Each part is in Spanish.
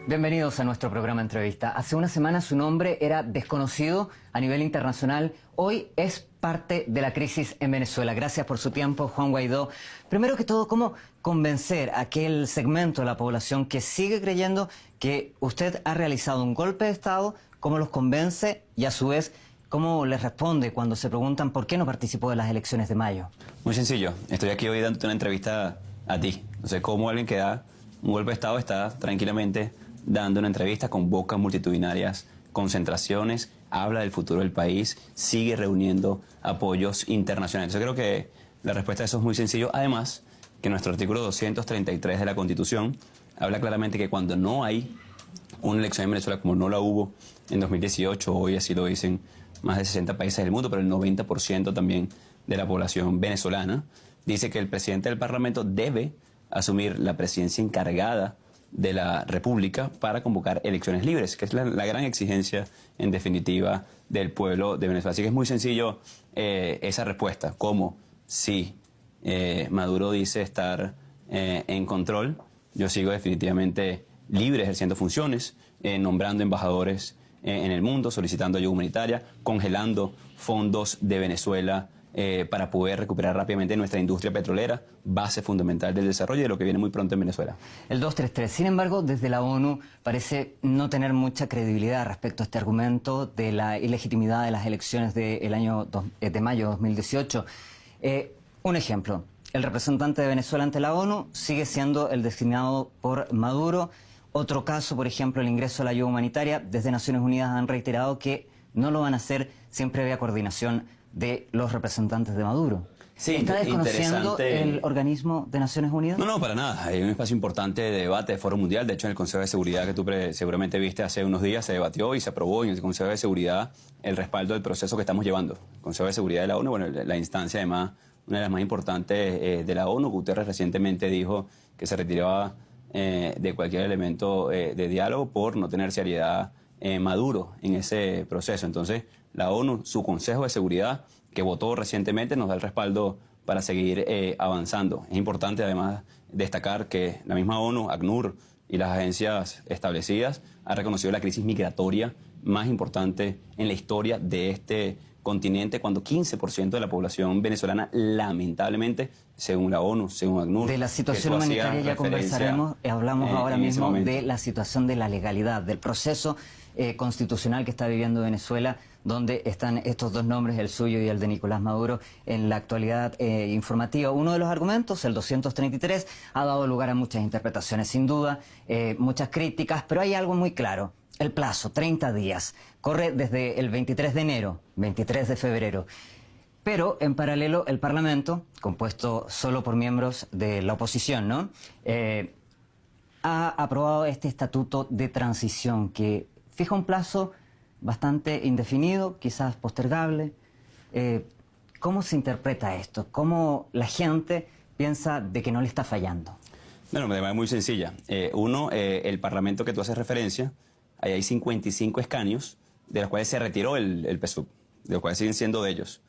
Bienvenidos a nuestro programa Entrevista. Hace una semana su nombre era desconocido a nivel internacional. Hoy es parte de la crisis en Venezuela. Gracias por su tiempo, Juan Guaidó. Primero que todo, ¿cómo convencer a aquel segmento de la población que sigue creyendo que usted ha realizado un golpe de Estado? ¿Cómo los convence? Y a su vez, ¿cómo les responde cuando se preguntan por qué no participó de las elecciones de mayo? Muy sencillo. Estoy aquí hoy dándote una entrevista a ti. No sé cómo alguien que da un golpe de Estado está tranquilamente dando una entrevista, convoca multitudinarias concentraciones, habla del futuro del país, sigue reuniendo apoyos internacionales. Yo creo que la respuesta a eso es muy sencillo. Además, que nuestro artículo 233 de la Constitución habla claramente que cuando no hay una elección en Venezuela, como no la hubo en 2018, hoy así lo dicen más de 60 países del mundo, pero el 90% también de la población venezolana, dice que el presidente del Parlamento debe asumir la presidencia encargada de la República para convocar elecciones libres, que es la gran exigencia, en definitiva, del pueblo de Venezuela. Así que es muy sencillo esa respuesta, como si Maduro dice estar en control, yo sigo definitivamente libre ejerciendo funciones, nombrando embajadores en el mundo, solicitando ayuda humanitaria, congelando fondos de Venezuela para poder recuperar rápidamente nuestra industria petrolera, base fundamental del desarrollo y de lo que viene muy pronto en Venezuela. El 233. Sin embargo, desde la ONU parece no tener mucha credibilidad respecto a este argumento de la ilegitimidad de las elecciones de mayo de 2018. Un ejemplo, el representante de Venezuela ante la ONU sigue siendo el designado por Maduro. Otro caso, por ejemplo, el ingreso a la ayuda humanitaria. Desde Naciones Unidas han reiterado que no lo van a hacer sin previa coordinación de los representantes de Maduro. Sí, ¿Está desconociendo el organismo de Naciones Unidas? No, para nada. Hay un espacio importante de debate de Foro Mundial. De hecho, en el Consejo de Seguridad que tú seguramente viste hace unos días se debatió y se aprobó en el Consejo de Seguridad el respaldo del proceso que estamos llevando. El Consejo de Seguridad de la ONU, bueno, la instancia además, una de las más importantes de la ONU. Guterres recientemente dijo que se retiraba de cualquier elemento de diálogo por no tener seriedad Maduro en ese proceso. Entonces, la ONU, su Consejo de Seguridad, que votó recientemente, nos da el respaldo para seguir avanzando. Es importante, además, destacar que la misma ONU, ACNUR y las agencias establecidas han reconocido la crisis migratoria más importante en la historia de este continente, cuando 15% de la población venezolana, lamentablemente, según la ONU, según ACNUR... De la situación humanitaria ya conversaremos, hablamos ahora mismo de la situación de la legalidad, del proceso constitucional que está viviendo Venezuela, donde están estos dos nombres, el suyo y el de Nicolás Maduro, en la actualidad informativa. Uno de los argumentos, el 233, ha dado lugar a muchas interpretaciones, sin duda, muchas críticas, pero hay algo muy claro. El plazo, 30 días, corre desde el 23 de enero, 23 de febrero. Pero, en paralelo, el Parlamento, compuesto solo por miembros de la oposición, ¿no?, ha aprobado este estatuto de transición que fija un plazo bastante indefinido, quizás postergable. ¿Cómo se interpreta esto? ¿Cómo la gente piensa de que no le está fallando? Bueno, de manera muy sencilla. El Parlamento que tú haces referencia, ahí hay 55 escaños, de los cuales se retiró el PSUV, de los cuales siguen siendo de ellos.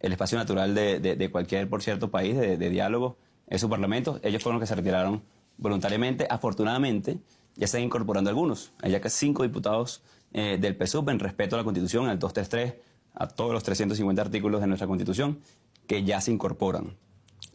El espacio natural de cualquier, por cierto, país de diálogo es su Parlamento. Ellos fueron los que se retiraron voluntariamente. Afortunadamente, ya están incorporando algunos. Hay ya casi 5 diputados del PSUV en respeto a la Constitución, al 233, a todos los 350 artículos de nuestra Constitución, que ya se incorporan.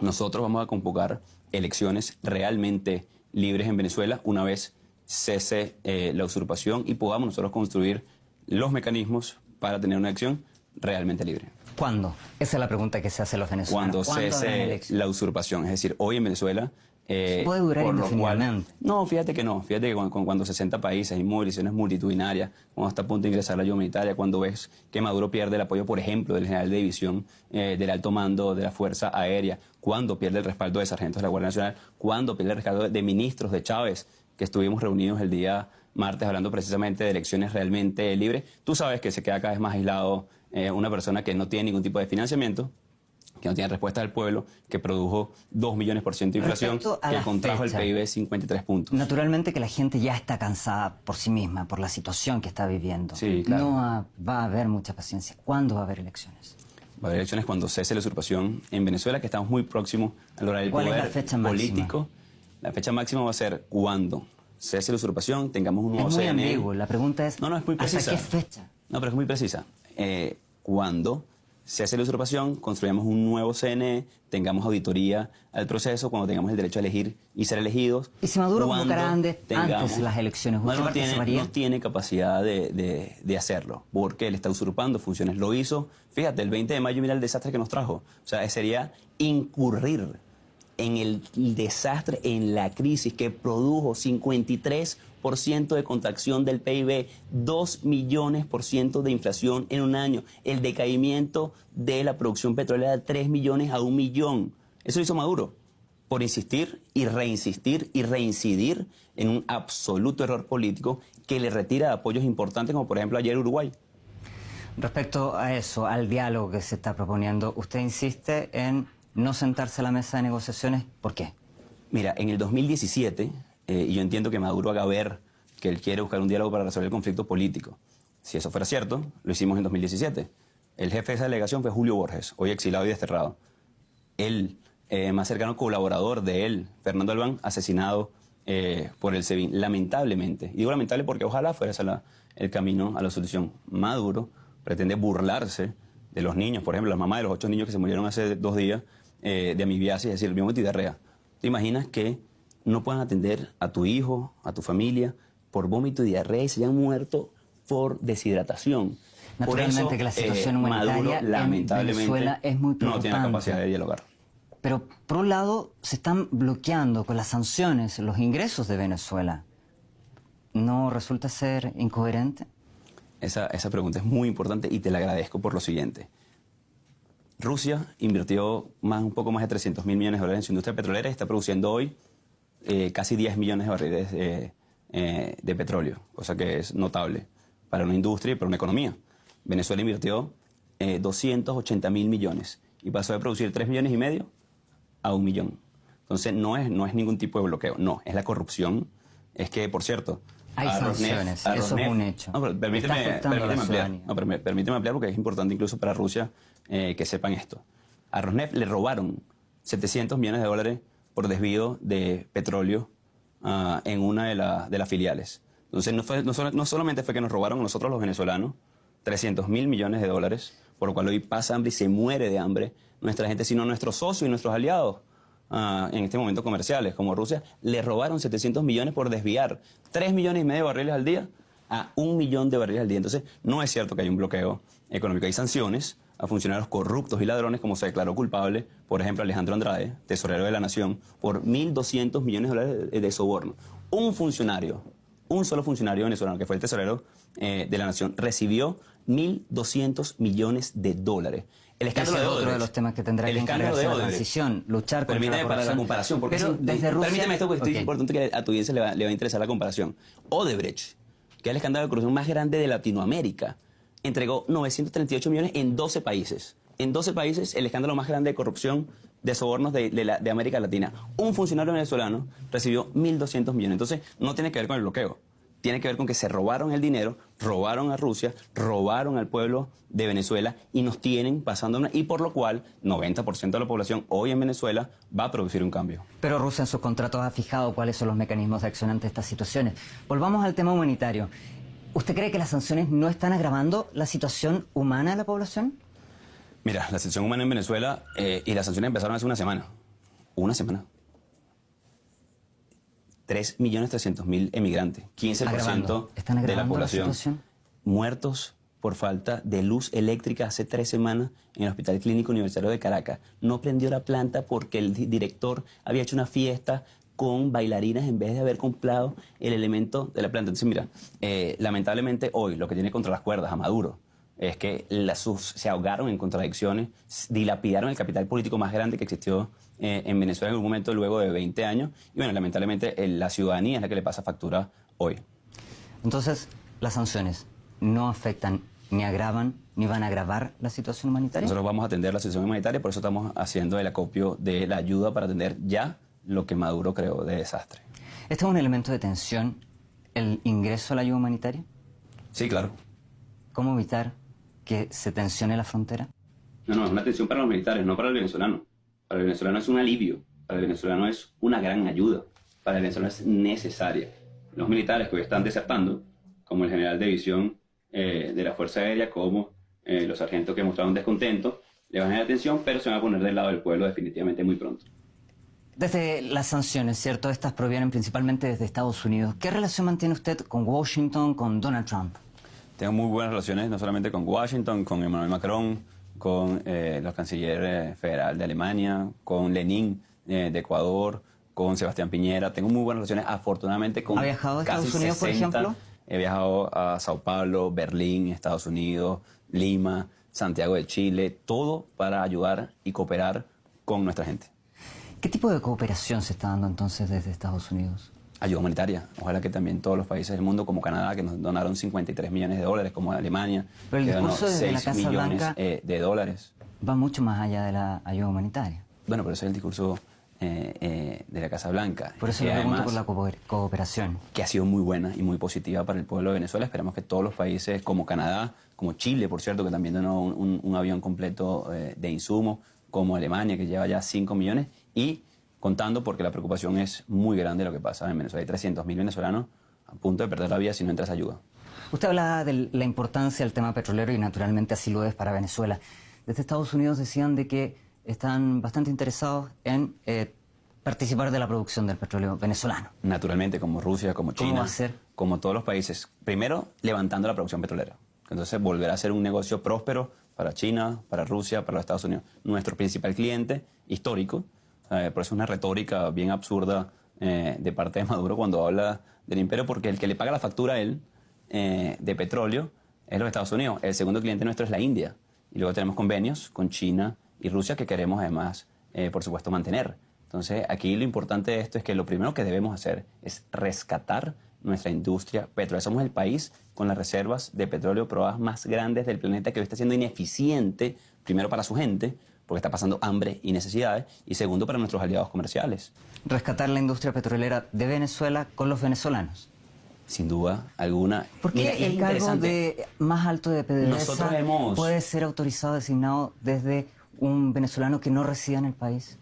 Nosotros vamos a convocar elecciones realmente libres en Venezuela una vez cese la usurpación y podamos nosotros construir los mecanismos para tener una elección realmente libre. ¿Cuándo? Esa es la pregunta que se hace los venezolanos. Cuando cese la usurpación. Es decir, hoy en Venezuela... ¿Puede durar indefinidamente? No, fíjate que no. Fíjate que cuando 60 países hay movilizaciones multitudinarias, cuando está a punto de ingresar la ayuda humanitaria, cuando ves que Maduro pierde el apoyo, por ejemplo, del general de división, del alto mando de la Fuerza Aérea, cuando pierde el respaldo de sargentos de la Guardia Nacional, cuando pierde el respaldo de ministros de Chávez, que estuvimos reunidos el día martes hablando precisamente de elecciones realmente libres. Tú sabes que se queda cada vez más aislado una persona que no tiene ningún tipo de financiamiento, que no tiene respuesta del pueblo, que produjo 2% de inflación, que contrajo el PIB 53 puntos. Naturalmente que la gente ya está cansada por sí misma, por la situación que está viviendo. Sí, claro. No va a haber mucha paciencia. ¿Cuándo va a haber elecciones? Va a haber elecciones cuando cese la usurpación en Venezuela, que estamos muy próximos a lograr el poder ¿Cuál es la fecha político. máxima? La fecha máxima va a ser cuando cese la usurpación, tengamos un nuevo Es muy CNE. ambiguo. La pregunta es, No, es muy precisa. ¿hasta qué fecha? No, pero es muy precisa. Cuando se hace la usurpación, construyamos un nuevo CNE, tengamos auditoría al proceso, cuando tengamos el derecho a elegir y ser elegidos. ¿Y si Maduro cuando convocara antes las elecciones? Maduro no tiene capacidad de hacerlo, porque él está usurpando funciones. Lo hizo, fíjate, el 20 de mayo, mira el desastre que nos trajo. O sea, sería incurrir en el desastre, en la crisis que produjo 53% de contracción del PIB, 2 millones% de inflación en un año, el decaimiento de la producción petrolera de 3 millones a 1 millón. Eso lo hizo Maduro por insistir y reinsistir y reincidir en un absoluto error político que le retira apoyos importantes, como por ejemplo ayer Uruguay. Respecto a eso, al diálogo que se está proponiendo, usted insiste en no sentarse a la mesa de negociaciones. ¿Por qué? Mira, en el 2017, y yo entiendo que Maduro haga ver que él quiere buscar un diálogo para resolver el conflicto político. Si eso fuera cierto, lo hicimos en 2017. El jefe de esa delegación fue Julio Borges, hoy exilado y desterrado. El más cercano colaborador de él, Fernando Albán, asesinado por el SEBIN, lamentablemente. Y digo lamentable porque ojalá fuera ese el camino a la solución. Maduro pretende burlarse de los niños, por ejemplo, la mamá de los 8 niños que se murieron hace 2 días de amibiasis, es decir, el vómito y diarrea. ¿Te imaginas que no puedan atender a tu hijo, a tu familia, por vómito y diarrea y se hayan muerto por deshidratación? Naturalmente por eso, que la situación humanitaria Maduro, lamentablemente, en Venezuela es muy preocupante. No tiene capacidad de dialogar. Pero, por un lado, se están bloqueando con las sanciones los ingresos de Venezuela. ¿No resulta ser incoherente? Esa pregunta es muy importante y te la agradezco por lo siguiente. Rusia invirtió un poco más de 300.000 millones de dólares en su industria petrolera y está produciendo hoy casi 10 millones de barriles de petróleo, cosa que es notable para una industria y para una economía. Venezuela invirtió 280.000 millones y pasó de producir 3,5 millones a 1 millón. Entonces no es ningún tipo de bloqueo, no, es la corrupción. Es que, por cierto, hay sanciones, eso es un hecho. No, pero permíteme ampliar. No, permíteme ampliar porque es importante incluso para Rusia que sepan esto. A Rosneft le robaron 700 millones de dólares por desvío de petróleo en una de las filiales. Entonces no solamente fue que nos robaron a nosotros los venezolanos 300.000 millones de dólares, por lo cual hoy pasa hambre y se muere de hambre nuestra gente, sino nuestros socios y nuestros aliados en este momento comerciales, como Rusia, le robaron 700 millones por desviar 3,5 millones de barriles al día a 1 millón de barriles al día. Entonces, no es cierto que hay un bloqueo económico. Hay sanciones a funcionarios corruptos y ladrones, como se declaró culpable, por ejemplo, Alejandro Andrade, tesorero de la Nación, por 1.200 millones de dólares de soborno. Un solo funcionario venezolano, que fue el tesorero de la Nación, recibió 1.200 millones de dólares. El escándalo de otro de los temas que tendrá que encargarse la transición, luchar contra la corrupción. Para la comparación, porque pero desde Rusia... Permíteme esto, porque es importante que a tu audiencia le va a interesar la comparación. Odebrecht, que es el escándalo de corrupción más grande de Latinoamérica, entregó 938 millones en 12 países. En 12 países, el escándalo más grande de corrupción de sobornos de América Latina. Un funcionario venezolano recibió 1.200 millones. Entonces, no tiene que ver con el bloqueo. Tiene que ver con que se robaron el dinero, robaron a Rusia, robaron al pueblo de Venezuela y nos tienen pasando una... Y por lo cual, 90% de la población hoy en Venezuela va a producir un cambio. Pero Rusia en sus contratos ha fijado cuáles son los mecanismos de acción ante estas situaciones. Volvamos al tema humanitario. ¿Usted cree que las sanciones no están agravando la situación humana de la población? Mira, la situación humana en Venezuela y las sanciones empezaron hace una semana. Una semana. 3.300.000 emigrantes, 15% de la población muertos por falta de luz eléctrica hace 3 semanas en el Hospital Clínico Universitario de Caracas. No prendió la planta porque el director había hecho una fiesta con bailarinas en vez de haber comprado el elemento de la planta. Entonces, mira, lamentablemente hoy lo que tiene contra las cuerdas a Maduro es que se ahogaron en contradicciones, dilapidaron el capital político más grande que existió en Venezuela en algún momento luego de 20 años. Y bueno, lamentablemente la ciudadanía es la que le pasa factura hoy. Entonces, las sanciones no afectan, ni agravan, ni van a agravar la situación humanitaria. Nosotros vamos a atender la situación humanitaria, por eso estamos haciendo el acopio de la ayuda para atender ya lo que Maduro creó de desastre. ¿Este es un elemento de tensión, el ingreso a la ayuda humanitaria? Sí, claro. ¿Cómo evitar que se tensione la frontera? No, es una tensión para los militares, no para el venezolano. Para el venezolano es un alivio, para el venezolano es una gran ayuda, para el venezolano es necesaria. los militares que hoy están desertando, como el general de división de la Fuerza Aérea, como los sargentos que mostraron descontento, le van a dar atención, pero se van a poner del lado del pueblo definitivamente muy pronto. Desde las sanciones, ¿cierto? Estas provienen principalmente desde Estados Unidos. ¿Qué relación mantiene usted con Washington, con Donald Trump? Tengo muy buenas relaciones, no solamente con Washington, con Emmanuel Macron, con el canciller federal de Alemania, con Lenin de Ecuador, con Sebastián Piñera. Tengo muy buenas relaciones, afortunadamente, con ¿Ha viajado a Estados Unidos, 60, por ejemplo? He viajado a Sao Paulo, Berlín, Estados Unidos, Lima, Santiago de Chile, todo para ayudar y cooperar con nuestra gente. ¿Qué tipo de cooperación se está dando entonces desde Estados Unidos? Ayuda humanitaria. Ojalá que también todos los países del mundo, como Canadá, que nos donaron 53 millones de dólares, como Alemania, pero el que donó discurso desde 6 la Casa millones Blanca de dólares. Va mucho más allá de la ayuda humanitaria. Bueno, pero ese es el discurso de la Casa Blanca. Por eso le pregunto por la cooperación. Que ha sido muy buena y muy positiva para el pueblo de Venezuela. Esperamos que todos los países, como Canadá, como Chile, por cierto, que también donó un avión completo de insumos, como Alemania, que lleva ya 5 millones, y contando porque la preocupación es muy grande lo que pasa en Venezuela. Hay 300.000 venezolanos a punto de perder la vida si no entra esa ayuda. Usted hablaba de la importancia del tema petrolero y naturalmente así lo es para Venezuela. Desde Estados Unidos decían de que están bastante interesados en participar de la producción del petróleo venezolano. Naturalmente, como Rusia, como China, ¿cómo va a ser? Como todos los países. Primero, levantando la producción petrolera. Entonces, volverá a ser un negocio próspero para China, para Rusia, para los Estados Unidos. Nuestro principal cliente histórico. Por eso es una retórica bien absurda de parte de Maduro cuando habla del imperio, porque el que le paga la factura a él de petróleo es los Estados Unidos. El segundo cliente nuestro es la India. Y luego tenemos convenios con China y Rusia que queremos además, por supuesto, mantener. Entonces, aquí lo importante de esto es que lo primero que debemos hacer es rescatar nuestra industria petrolera. Somos el país con las reservas de petróleo probadas más grandes del planeta, que hoy está siendo ineficiente, primero para su gente, porque está pasando hambre y necesidades, y segundo para nuestros aliados comerciales. Rescatar la industria petrolera de Venezuela con los venezolanos. Sin duda alguna. ¿Por qué Mira, el cargo más alto de PDVSA puede ser autorizado, designado desde un venezolano que no resida en el país?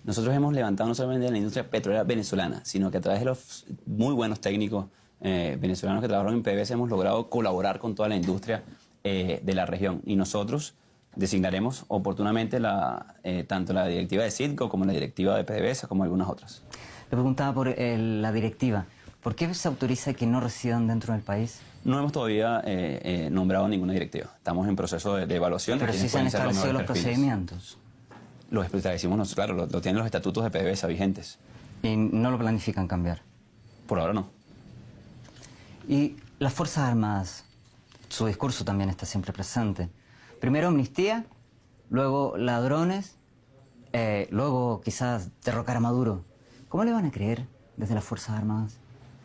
Nosotros hemos levantado no solamente la industria petrolera venezolana, sino que a través de los muy buenos técnicos venezolanos que trabajaron en PDVSA hemos logrado colaborar con toda la industria de la región. Y nosotros designaremos oportunamente tanto la directiva de CITGO como la directiva de PDVSA, como algunas otras. Le preguntaba por la directiva. ¿Por qué se autoriza que no residan dentro del país? No hemos todavía nombrado ninguna directiva. Estamos en proceso de evaluación. Pero sí se han establecido los procedimientos. Los establecimos nosotros, claro, lo tienen los estatutos de PDVSA vigentes. ¿Y no lo planifican cambiar? Por ahora no. Y las Fuerzas Armadas, su discurso también está siempre presente. Primero amnistía, luego ladrones, luego quizás derrocar a Maduro. ¿Cómo le van a creer desde las Fuerzas Armadas?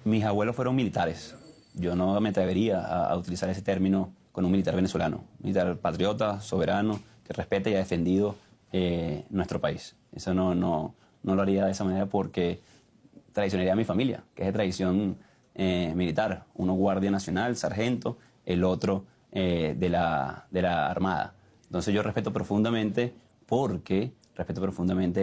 Mis abuelos fueron militares. Yo no me atrevería a utilizar ese término con un militar venezolano. Un militar patriota, soberano, que respeta y ha defendido nuestro país. Eso no lo haría de esa manera porque traicionaría a mi familia, que es de tradición militar. Uno guardia nacional, sargento, el otro de la Armada. Entonces yo respeto profundamente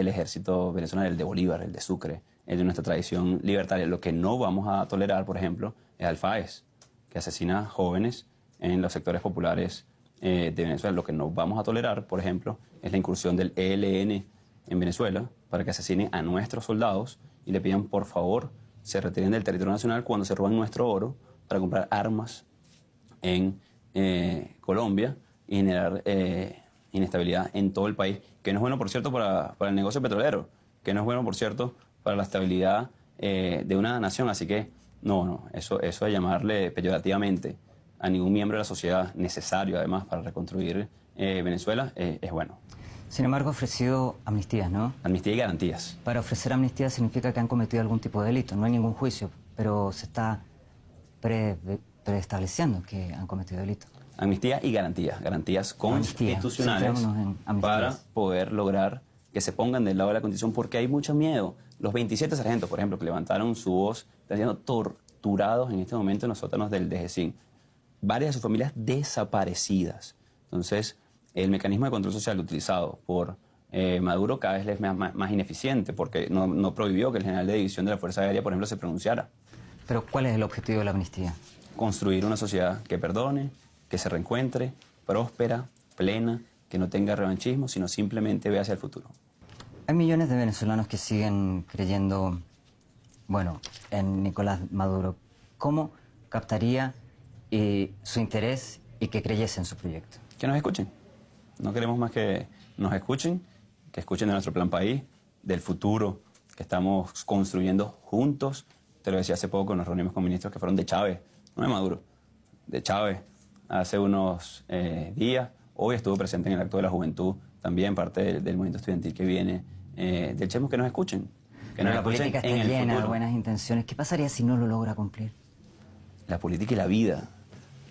el ejército venezolano, el de Bolívar, el de Sucre, el de nuestra tradición libertaria. Lo que no vamos a tolerar, por ejemplo, es al FAES, que asesina jóvenes en los sectores populares de Venezuela. Lo que no vamos a tolerar, por ejemplo, es la incursión del ELN en Venezuela para que asesinen a nuestros soldados y le pidan, por favor, se retiren del territorio nacional cuando se roban nuestro oro para comprar armas en Colombia y generar inestabilidad en todo el país, que no es bueno, por cierto, para el negocio petrolero, que no es bueno, por cierto, para la estabilidad de una nación. Así que eso de llamarle peyorativamente a ningún miembro de la sociedad, necesario además para reconstruir Venezuela, es bueno. Sin embargo, ha ofrecido amnistías, ¿no? Amnistía y garantías. Para ofrecer amnistía significa que han cometido algún tipo de delito. No hay ningún juicio, pero se está preestableciendo que han cometido delito. Amnistía y garantías constitucionales para poder lograr que se pongan del lado de la Constitución, porque hay mucho miedo. Los 27 sargentos, por ejemplo, que levantaron su voz, están siendo torturados en este momento en los sótanos del DGCIN. Varias de sus familias desaparecidas. Entonces, el mecanismo de control social utilizado por Maduro cada vez es más ineficiente, porque no prohibió que el general de división de la Fuerza Aérea, por ejemplo, se pronunciara. Pero ¿cuál es el objetivo de la amnistía? Construir una sociedad que perdone, que se reencuentre, próspera, plena, que no tenga revanchismo, sino simplemente vea hacia el futuro. Hay millones de venezolanos que siguen creyendo, bueno, en Nicolás Maduro. ¿Cómo captaría su interés y que creyese en su proyecto? Que nos escuchen. No queremos más que nos escuchen, que escuchen de nuestro plan país, del futuro que estamos construyendo juntos. Te lo decía hace poco, nos reunimos con ministros que fueron de Chávez, no de Maduro, de Chávez, hace unos días. Hoy estuvo presente en el acto de la juventud, también parte del movimiento estudiantil que viene del Chemo. Que nos escuchen. Que nos la escuchen política está en el llena de futuro. buenas intenciones. ¿Qué pasaría si no lo logra cumplir? La política y la vida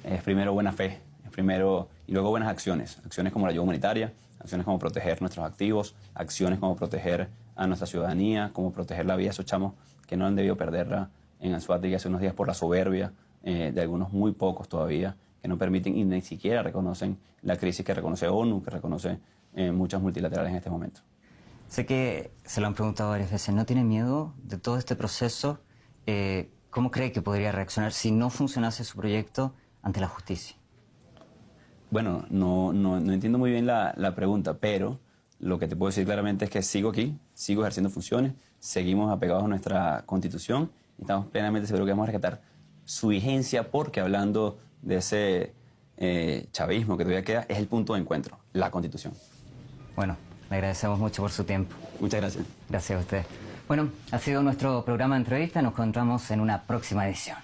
es primero buena fe, es primero, y luego buenas acciones. Acciones como la ayuda humanitaria, acciones como proteger nuestros activos, acciones como proteger a nuestra ciudadanía, como proteger la vida de esos chamos que no han debido perderla en Anzoátegui hace unos días por la soberbia de algunos muy pocos todavía, que no permiten y ni siquiera reconocen la crisis que reconoce ONU, que reconoce muchas multilaterales en este momento. Sé que se lo han preguntado varias veces. ¿No tiene miedo de todo este proceso? ¿Cómo cree que podría reaccionar si no funcionase su proyecto ante la justicia? Bueno, no entiendo muy bien la pregunta, pero lo que te puedo decir claramente es que sigo aquí, sigo ejerciendo funciones, seguimos apegados a nuestra Constitución y estamos plenamente seguros que vamos a rescatar su vigencia, porque hablando de ese chavismo que todavía queda, es el punto de encuentro, la Constitución. Bueno, le agradecemos mucho por su tiempo. Muchas gracias. Gracias a usted. Bueno, ha sido nuestro programa de entrevista. Nos encontramos en una próxima edición.